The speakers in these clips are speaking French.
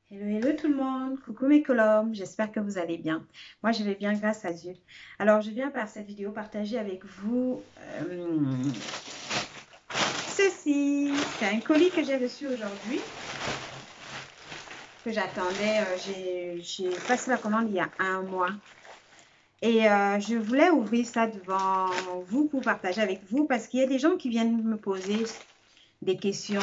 Hello, hello tout le monde, coucou mes colombes, j'espère que vous allez bien. Moi je vais bien grâce à Dieu. Alors je viens par cette vidéo partager avec vous ceci. C'est un colis que j'ai reçu aujourd'hui, que j'attendais. J'ai passé la commande il y a un mois. Et je voulais ouvrir ça devant vous pour partager avec vous parce qu'il y a des gens qui viennent me poser des questions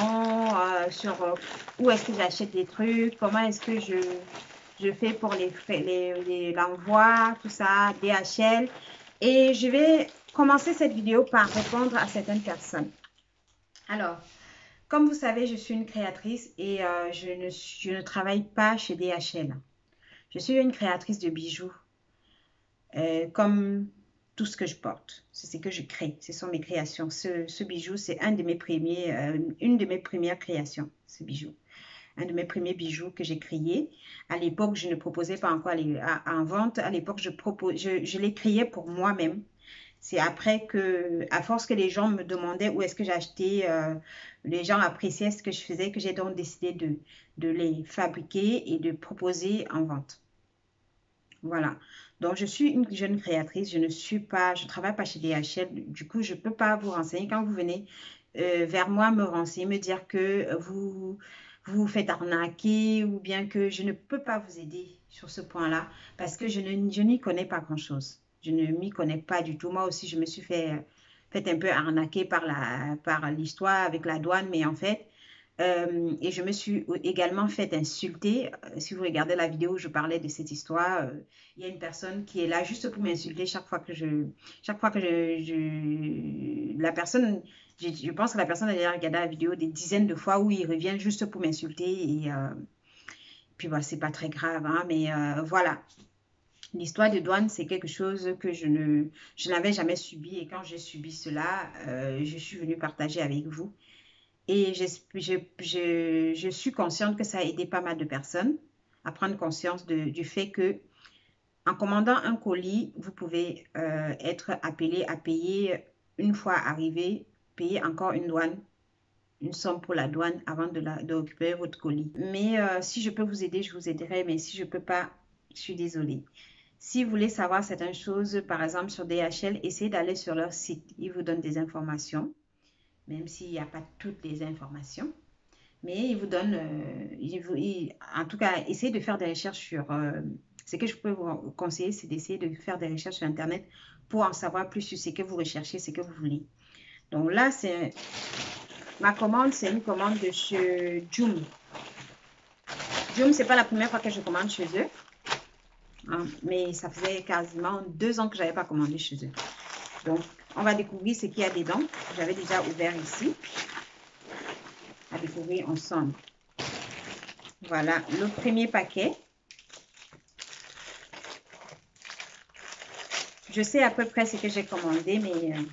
sur où est-ce que j'achète des trucs, comment est-ce que je fais pour l'envoi, tout ça, DHL. Et je vais commencer cette vidéo par répondre à certaines personnes. Alors, comme vous savez, je suis une créatrice et je ne travaille pas chez DHL. Je suis une créatrice de bijoux, comme tout ce que je porte. C'est ce que je crée. Ce sont mes créations. Ce bijou, c'est une de mes premières créations, ce bijou. Un de mes premiers bijoux que j'ai créé. À l'époque, je ne proposais pas encore en vente. À l'époque, je l'ai créé pour moi-même. C'est après que, à force que les gens me demandaient où est-ce que j'achetais, les gens appréciaient ce que je faisais, que j'ai donc décidé de les fabriquer et de proposer en vente. Voilà. Donc, je suis une jeune créatrice. Je ne travaille pas chez DHL. Du coup, je ne peux pas vous renseigner. Quand vous venez vers moi me renseigner, me dire que vous faites arnaquer ou bien que je ne peux pas vous aider sur ce point-là parce que je n'y connais pas grand-chose. Je ne m'y connais pas du tout. Moi aussi, je me suis fait un peu arnaquer par l'histoire avec la douane, mais en fait, et je me suis également fait insulter. Si vous regardez la vidéo où je parlais de cette histoire, il y a une personne qui est là juste pour m'insulter chaque fois que la personne, je pense que la personne a déjà regardé la vidéo des dizaines de fois où il revient juste pour m'insulter et puis bah, c'est pas très grave, hein, mais voilà. L'histoire de douane, c'est quelque chose que je n'avais jamais subi et quand j'ai subi cela, je suis venue partager avec vous. Et je suis consciente que ça a aidé pas mal de personnes à prendre conscience du fait que en commandant un colis, vous pouvez être appelé à payer une fois arrivé, payer encore une douane, une somme pour la douane avant de récupérer votre colis. Mais si je peux vous aider, je vous aiderai. Mais si je ne peux pas, je suis désolée. Si vous voulez savoir certaines choses, par exemple sur DHL, essayez d'aller sur leur site. Ils vous donnent des informations, même s'il n'y a pas toutes les informations. Mais ils vous donnent, en tout cas, essayez de faire des recherches sur, ce que je peux vous conseiller, c'est d'essayer de faire des recherches sur Internet pour en savoir plus sur ce que vous recherchez, ce que vous voulez. Donc là, ma commande, c'est une commande de chez Joom. Joom, c'est pas la première fois que je commande chez eux, hein, mais ça faisait quasiment 2 ans que je n'avais pas commandé chez eux. Donc, on va découvrir ce qu'il y a dedans. J'avais déjà ouvert ici. À découvrir ensemble. Voilà, le premier paquet. Je sais à peu près ce que j'ai commandé, mais vous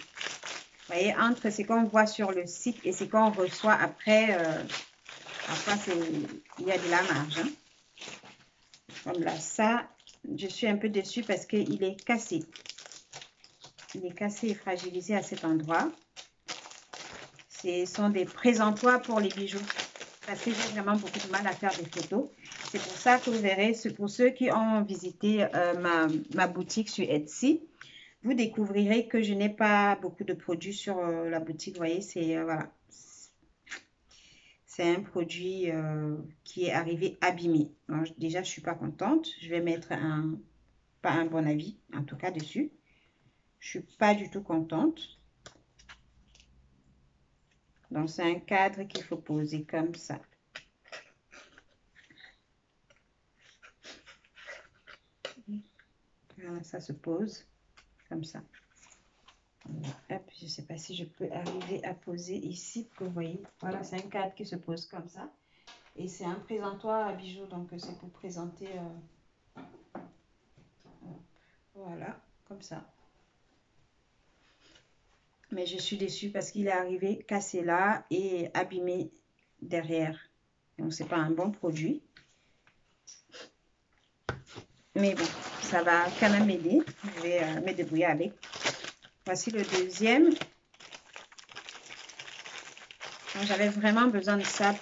voyez, entre ce qu'on voit sur le site et ce qu'on reçoit après, parfois il y a de la marge. Hein. Comme là, ça, je suis un peu déçue parce qu'il est cassé. Il est cassé et fragilisé à cet endroit. Ce sont des présentoirs pour les bijoux. Parce que j'ai vraiment beaucoup de mal à faire des photos. C'est pour ça que vous verrez, c'est pour ceux qui ont visité ma boutique sur Etsy, vous découvrirez que je n'ai pas beaucoup de produits sur la boutique. Vous voyez, voilà. C'est un produit qui est arrivé abîmé. Alors, déjà, je ne suis pas contente. Je vais mettre pas un bon avis, en tout cas, dessus. Je ne suis pas du tout contente. Donc, c'est un cadre qu'il faut poser comme ça. Voilà, ça se pose comme ça. Hop, je ne sais pas si je peux arriver à poser ici pour que vous voyez. Voilà, c'est un cadre qui se pose comme ça. Et c'est un présentoir à bijoux, donc c'est pour présenter. Voilà, comme ça. Mais je suis déçue parce qu'il est arrivé cassé là et abîmé derrière. Donc, c'est pas un bon produit. Mais bon, ça va quand même m'aider. Je vais me débrouiller avec. Voici le deuxième. J'avais vraiment besoin de ça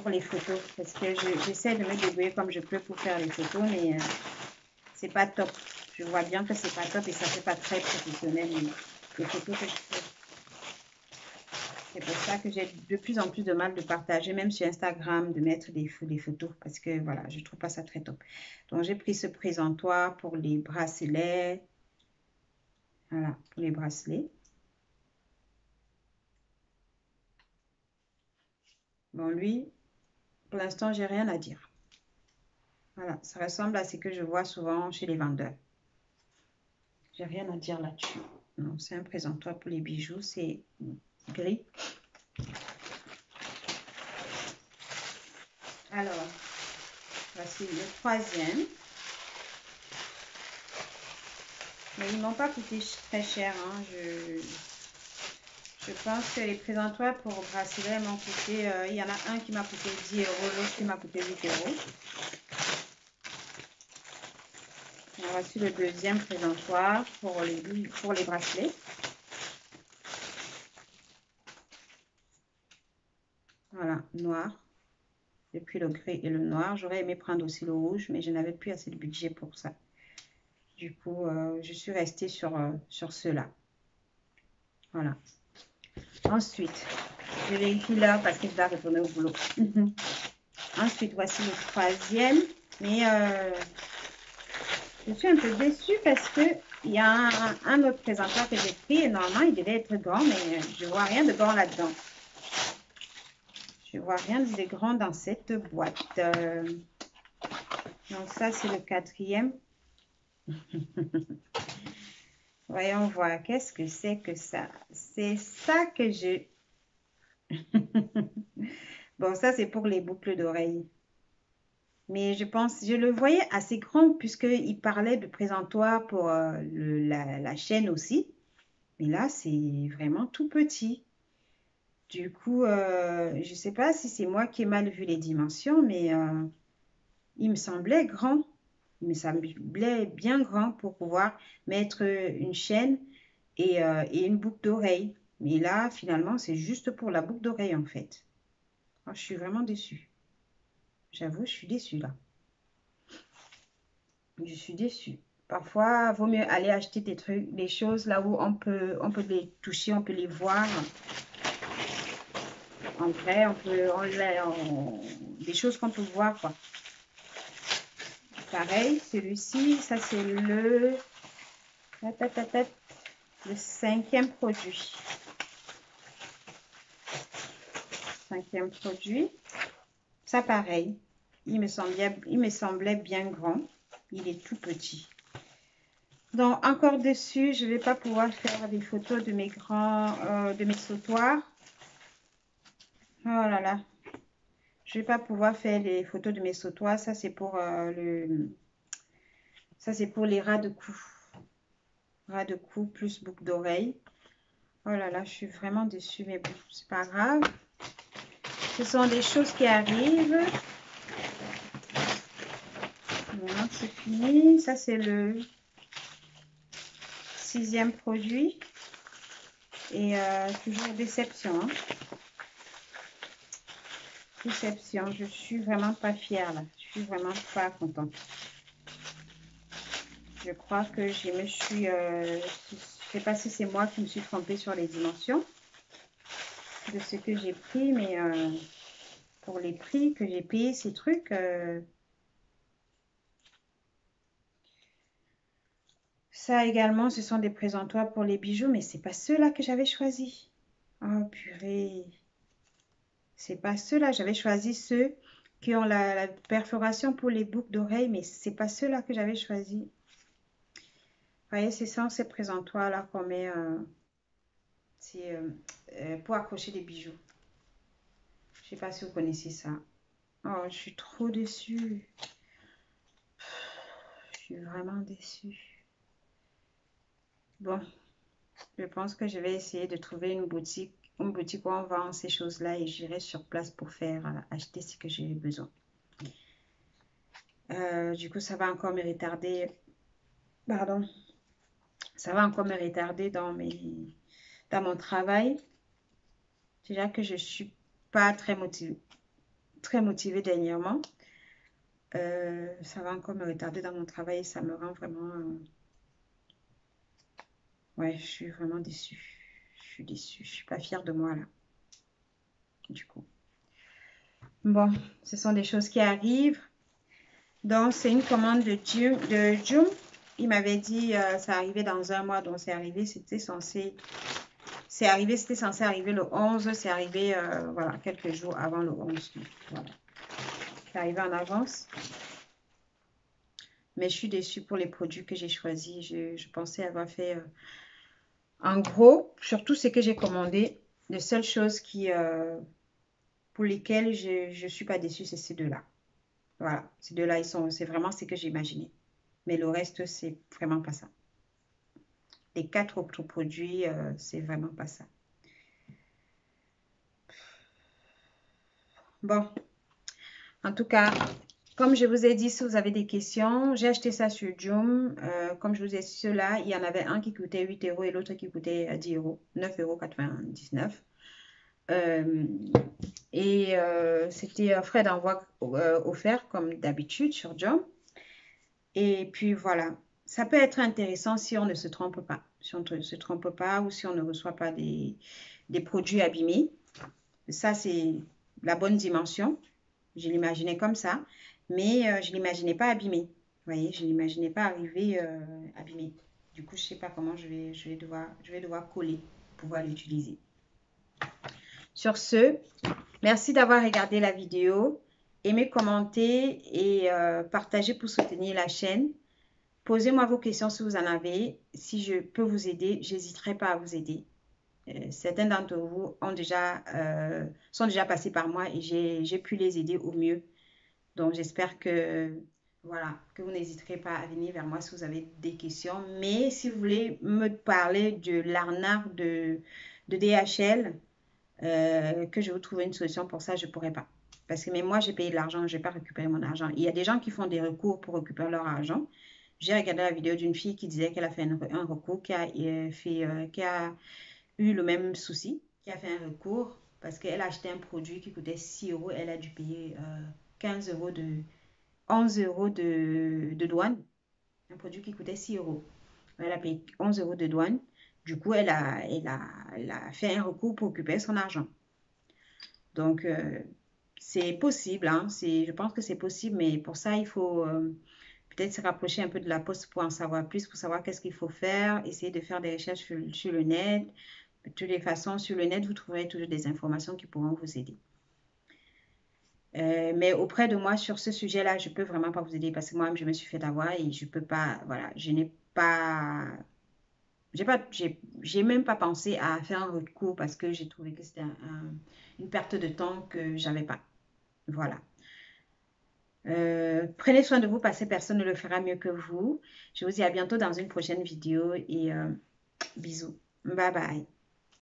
pour les photos. Parce que j'essaie de me débrouiller comme je peux pour faire les photos, mais c'est pas top. Je vois bien que c'est pas top et ça fait pas très professionnel les photos que je fais. C'est pour ça que j'ai de plus en plus de mal de partager, même sur Instagram, de mettre des photos, parce que voilà, je trouve pas ça très top. Donc, j'ai pris ce présentoir pour les bracelets. Voilà, pour les bracelets. Bon, lui, pour l'instant, j'ai rien à dire. Voilà, ça ressemble à ce que je vois souvent chez les vendeurs. J'ai rien à dire là-dessus. Non, c'est un présentoir pour les bijoux, c'est gris. Alors, voici le troisième. Mais ils m'ont pas coûté très cher. Hein. Je pense que les présentoirs pour bracelets m'ont coûté... il y en a un qui m'a coûté 10 euros, l'autre qui m'a coûté 8 euros. Et voici le deuxième présentoir pour les bracelets. Voilà, noir. Et puis le gris et le noir. J'aurais aimé prendre aussi le rouge, mais je n'avais plus assez de budget pour ça. Du coup, je suis restée sur ceux-là. Voilà. Ensuite, je vais écrire là parce que je dois retourner au boulot. Ensuite, voici le troisième. Mais je suis un peu déçue parce que il y a un autre présentoir que j'ai pris et normalement, il devait être grand, mais je vois rien de grand là-dedans. Je vois rien de grand dans cette boîte. Donc ça, c'est le quatrième. Voyons voir, qu'est-ce que c'est que ça? C'est ça que je... Bon, ça, c'est pour les boucles d'oreilles. Mais je pense, je le voyais assez grand puisqu'il parlait de présentoir pour la chaîne aussi. Mais là, c'est vraiment tout petit. Du coup, je ne sais pas si c'est moi qui ai mal vu les dimensions, mais il me semblait grand. Il me semblait bien grand pour pouvoir mettre une chaîne et une boucle d'oreille. Mais là, finalement, c'est juste pour la boucle d'oreille, en fait. Oh, je suis vraiment déçue. J'avoue, je suis déçue, là. Je suis déçue. Parfois, il vaut mieux aller acheter des trucs, des choses là où on peut les toucher, on peut les voir. En vrai, des choses qu'on peut voir, quoi. Pareil, celui-ci, ça c'est le cinquième produit. Cinquième produit. Ça, pareil, il me semblait bien grand. Il est tout petit. Donc, encore dessus, je ne vais pas pouvoir faire des photos de mes de mes sautoirs. Oh là là. Je ne vais pas pouvoir faire les photos de mes sautoirs. Ça, c'est pour ça, c'est pour les ras de cou. Ras de cou plus boucle d'oreille. Oh là là, je suis vraiment déçue, mais bon, c'est pas grave. Ce sont des choses qui arrivent. Voilà, c'est fini. Ça, c'est le sixième produit. Et toujours déception. Hein. Déception. Je suis vraiment pas fière là. Je suis vraiment pas contente. Je crois que je me suis... je sais pas si c'est moi qui me suis trompée sur les dimensions de ce que j'ai pris, mais pour les prix que j'ai payé ces trucs... ça également, ce sont des présentoirs pour les bijoux, mais c'est pas ceux-là que j'avais choisi. Oh purée. C'est pas ceux-là. J'avais choisi ceux qui ont la perforation pour les boucles d'oreilles, mais c'est pas ceux-là que j'avais choisi. Vous voyez, c'est ça, ces présentoirs-là qu'on met pour accrocher des bijoux. Je sais pas si vous connaissez ça. Oh, je suis trop déçue. Je suis vraiment déçue. Bon, je pense que je vais essayer de trouver une boutique où on vend ces choses-là et j'irai sur place pour faire acheter ce que j'ai besoin. Du coup, ça va encore me retarder. Pardon. Ça va encore me retarder dans mon travail. Déjà que je suis pas très motivée. très motivée dernièrement. Ça va encore me retarder dans mon travail et ça me rend vraiment... Ouais, je suis vraiment déçue. Je suis déçue. Je suis pas fière de moi, là, du coup. Bon, ce sont des choses qui arrivent. Donc, c'est une commande de Jum. Il m'avait dit, ça arrivait dans un mois. Donc, c'est arrivé, c'était censé... c'était censé arriver le 11. C'est arrivé, voilà, quelques jours avant le 11. Voilà. C'est arrivé en avance. Mais je suis déçue pour les produits que j'ai choisis. Je pensais avoir fait... en gros, surtout ce que j'ai commandé, les seules choses pour lesquelles je ne suis pas déçue, c'est ces deux-là. Voilà, ces deux-là, c'est vraiment ce que j'ai imaginé. Mais le reste, c'est vraiment pas ça. Les 4 autres produits, c'est vraiment pas ça. Bon, en tout cas, comme je vous ai dit, si vous avez des questions, j'ai acheté ça sur Joom. Comme je vous ai dit, ceux-là, il y en avait un qui coûtait 8 euros et l'autre qui coûtait 10 euros, 9,99 €. C'était un frais d'envoi offert comme d'habitude sur Joom. Et puis voilà, ça peut être intéressant si on ne se trompe pas. Si on ne se trompe pas ou si on ne reçoit pas des produits abîmés. Ça, c'est la bonne dimension. Je l'imaginais comme ça, mais je ne l'imaginais pas abîmé. Vous voyez, je ne l'imaginais pas arrivé abîmé. Du coup, je ne sais pas comment je vais devoir coller pour pouvoir l'utiliser. Sur ce, merci d'avoir regardé la vidéo. Aimez, commentez et partagez pour soutenir la chaîne. Posez-moi vos questions si vous en avez. Si je peux vous aider, je n'hésiterai pas à vous aider. Certains d'entre vous sont déjà passés par moi et j'ai pu les aider au mieux. Donc, j'espère que, voilà, que vous n'hésiterez pas à venir vers moi si vous avez des questions. Mais si vous voulez me parler de l'arnaque de DHL, que je vous trouve une solution pour ça, je ne pourrais pas. Parce que même moi, j'ai payé de l'argent, je n'ai pas récupéré mon argent. Il y a des gens qui font des recours pour récupérer leur argent. J'ai regardé la vidéo d'une fille qui disait qu'elle a fait un recours, qui a eu le même souci, qui a fait un recours parce qu'elle a acheté un produit qui coûtait 6 euros. Elle a dû payer 15 euros 11 euros de douane. Un produit qui coûtait 6 euros. Elle a payé 11 euros de douane. Du coup, elle a fait un recours pour récupérer son argent. Donc, c'est possible. Hein, je pense que c'est possible, mais pour ça, il faut peut-être se rapprocher un peu de la poste pour en savoir plus, pour savoir qu'est-ce qu'il faut faire, essayer de faire des recherches sur le net. De toutes les façons, sur le net, vous trouverez toujours des informations qui pourront vous aider. Mais auprès de moi, sur ce sujet-là, je ne peux vraiment pas vous aider parce que moi-même, je me suis fait avoir et je ne peux pas, voilà, je n'ai pas, j'ai même pas pensé à faire un recours parce que j'ai trouvé que c'était une perte de temps que j'avais pas. Voilà. Prenez soin de vous parce que personne ne le fera mieux que vous. Je vous dis à bientôt dans une prochaine vidéo et bisous. Bye bye.